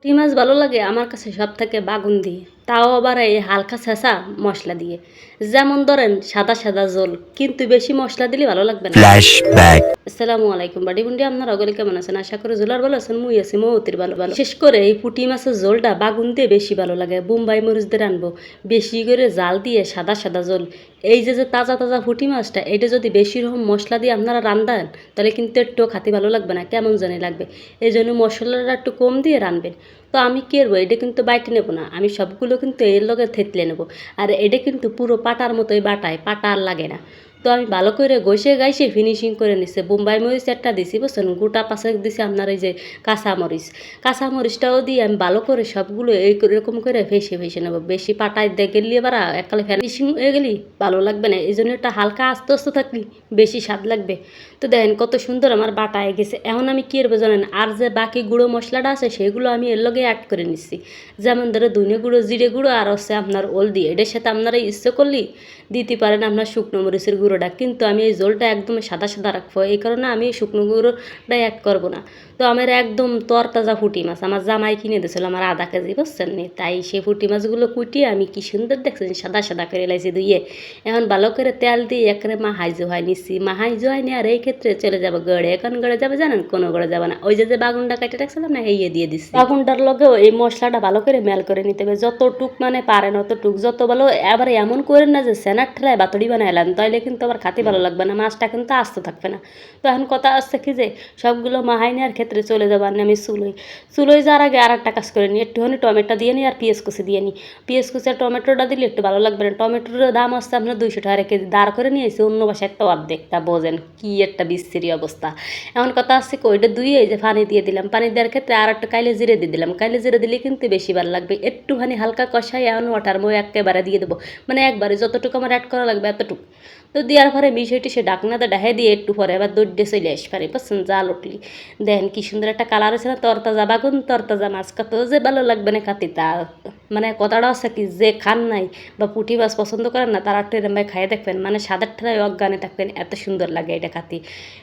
পুঁটি মাছ ভালো লাগে আমার কাছে সব থেকে বাগুন দিয়ে, তাও আবার এই হালকা ছেঁচা মশলা দিয়ে। যেমন ধরেন সাদা সাদা ঝোল, কিন্তু বেশি মশলা দিলে ভালো লাগবে না। ফ্ল্যাশব্যাক। আসসালামু আলাইকুম বাড়ি বুন্ডি, আপনারা ওগুলি কেমন আছেন? আশা করি ঝোলার ভালো আছেন, মুই আছি মৌতির ভালো ভালো। বিশেষ করে এই পুঁটি মাছের ঝোলটা বাগুন দিয়ে বেশি ভালো লাগে। বোম্বাই মরিচ দিয়ে রানবো, বেশি করে জাল দিয়ে সাদা সাদা ঝোল। এই যে যে তাজা তাজা পুঁটি মাছটা, এটা যদি বেশি রকম মশলা দিয়ে আপনারা রান্ধান, তাহলে কিন্তু একটু খাতে ভালো লাগবে না, কেমন জানি লাগবে। এই জন্য মশলাটা একটু কম দিয়ে রানবেন। তো আমি কী করবো, এটা কিন্তু বাইটে নেবো না, আমি সবগুলো কিন্তু এর লগে থেতলে নেবো। আর এটা কিন্তু পুরো পাটার মতোই বাটায়, পাটা আর লাগে না। তো আমি ভালো করে ঘষে গাইছে ফিনিশিং করে নিচ্ছে। বোম্বাই মরিচ একটা দিছি বুঝছেন, গোটা পাশে দিছি আপনার এই যে কাঁচামরিচটাও দিয়ে আমি ভালো করে সবগুলো এইরকম করে ভেসে নেবো। বেশি পাটায় দিয়ে গেলি এবার এককালে ফিনিশিং হয়ে গেলি ভালো লাগবে না, এই জন্য একটা হালকা আস্তে আস্তে থাকলি বেশি স্বাদ লাগবে। তো দেখেন কত সুন্দর আমার বাটায় গেছে। এখন আমি কী করবো জানেন, আর যে বাকি গুঁড়ো মশলাটা আছে সেগুলো আমি এর লগে অ্যাড করে নিচ্ছি। যেমন ধরো ধনে গুঁড়ো, জিরে গুঁড়ো, আর হচ্ছে আপনার হলদি। এটার সাথে আপনারা ইচ্ছে করলেই দিতে পারেন আপনার শুকনো মরিচের গুঁড়োটা, কিন্তু আমি এই ঝোলটা একদম সাদা সাদা রাখবো, এই কারণে আমি শুকনো গুঁড়োটা অ্যাড করবো না। তো আমার একদম তরতাজা পুঁটি মাছ আমার জামাই কিনে দিয়েছিল আমার আধা কেজি, বুঝছেন নি? তাই সেই পুঁটি মাছগুলো কুটিয়ে আমি কি সুন্দর দেখছেন সাদা সাদা করে লাইছি ধুইয়ে। এখন ভালো করে তেল দিয়ে এখানে মাহাই জোহাই নিচ্ছি, মাহাই জোহাই নিয়ে আর এই ক্ষেত্রে চলে যাবো গড়ে। এখন গড়ে যাবে জানেন, কোনো গড়ে যাবে না, ওই যে বাগুনটা কেটে রাখছিলাম না, এই দিয়ে দিচ্ছি। বাগুনটার লগেও এই মশলাটা ভালো করে মেল করে নিতে হবে, যতটুক মানে পারেন অতটুক, যত ভালো। এবার এমন করেন না যে সেনার ঠেলায় বাতড়ি বানাইলাম, তাইলে কিন্তু আবার খাতে ভালো লাগবে না, মাছটা কিন্তু আস্ত থাকবে না। তো এখন কথা আসছে কি যে সবগুলো মাহাই নেওয়ার ক্ষেত্রে চলে যাবো আমি চুলোয় যাওয়ার আগে আর একটা কাজ করে নিই, একটুখানি টমেটো দিয়ে নিই আর পেঁয়াজ কুচি দিয়ে নিই। পেঁয়াজ কুচি আর টমেটোটা দিলে একটু ভালো লাগবে না। টমেটোর দাম আসছে আপনার 200 টাকা কেজি, দাঁড় করে নিয়ে এসে অন্য বাসায় একটা অর্ধেকটা, বোঝেন কি একটা বিশ্রী অবস্থা। এমন কথা আসছে ওইটা ধুয়ে এই যে পানি দিয়ে দিলাম, পানি দেওয়ার ক্ষেত্রে আর একটা কাইলে জিরে দিয়ে দিলাম, কাইলে জিরে দিলে কিন্তু বেশি ভালো লাগবে। একটুখানি হালকা কষাই এখন ওয়াটার মই একেবারে দিয়ে দেবো, মানে একবারে যতটুকু আমার অ্যাড করা লাগবে এতটুকু। তো দেওয়ার পরে বিষয়টি সে ডাকনাতে ডাহে দিয়ে একটু পরে এবার দৌড়ে চলে আসে পারে, বুঝছেন? জাল উঠলি দেখেন কি সুন্দর একটা কালার আছে না, তরতাজা বাগুন তরতাজা মাছ, কত যে ভালো লাগবে না খাতি। তা মানে কথাটা আছে কি, যে খান নাই বা পুঁটি মাছ পছন্দ করেন না তারা একটু এরম ভাই খাইয়ে দেখবেন, মানে সাদার ঠেলায় অজ্ঞানে থাকবেন, এত সুন্দর লাগে এটা খাতি।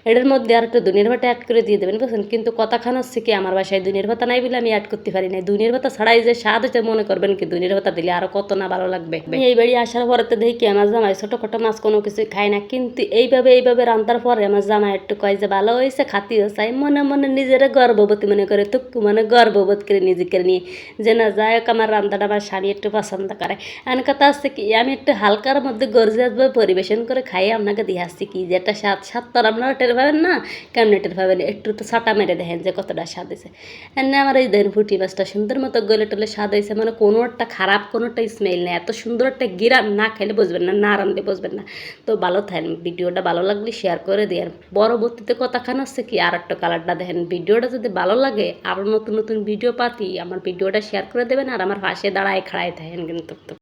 এটার মধ্যে আর একটু দুনিয়ার ভাতা অ্যাড করে দিয়ে দেবেন, বুঝছেন? কিন্তু কথা খান হচ্ছে কি, আমার বাসায় দুনিয়ার ভাতা নাই বলে আমি অ্যাড করতে পারি না। দুনিয়ার ভাতা ছাড়াই যে স্বাদ হচ্ছে মনে করবেন কি দুনিয়ার ভাতা দিলে আরও কত না ভালো লাগবে। এই বাড়ি আসার পরে তো দেখি আমার জামাই ছোটোখাটো মাছ কোনো কিছু খায় না, কিন্তু এইভাবে রান্নার পরে আমার জামাই একটু কয় যে ভালো হয়েছে, খাতিও চাই। মনে মনে নিজেরা গর্ভবতী মনে করে, তো মানে গর্ভবোধ করে নিজেকে নিয়ে যে না যাই হোক আমার রান্নাটা আমার স্বামী একটু পছন্দ করে। এমন কথা আসছে কি, আমি একটু হালকার মধ্যে গর্জিয়াসভাবে পরিবেশন করে খাইয়ে আপনাকে দিয়ে আসছি কি যে একটা স্বাদ তো আপনারা টের পাবেন না, কেমন টের পাবেন, একটু তো ছাটা মেরে দেখেন যে কতটা স্বাদ হয়েছে। এনে আমার এই দেন পুঁটি মাছটা সুন্দর মতো গলে টলে স্বাদ হয়েছে, মানে কোনো একটা খারাপ কোনোটা স্মেল নেই, এত সুন্দর একটা গিরাম না খাইলে বুঝবেন না, না রাঁধলে বুঝবেন না। তো ভালো থাকেন, ভিডিওটা ভালো লাগলে শেয়ার করে দিয়ে পরবর্তীতে কথাখান হচ্ছে কি আর একটা কালারটা দেখেন। ভিডিওটা যদি ভালো লাগে আরও নতুন নতুন ভিডিও পাতি আমার ভিডিওটা শেয়ার করে দেবেন, আর আমার পাশে দাঁড়ায় খাড়ায় থাকেন কিন্তু।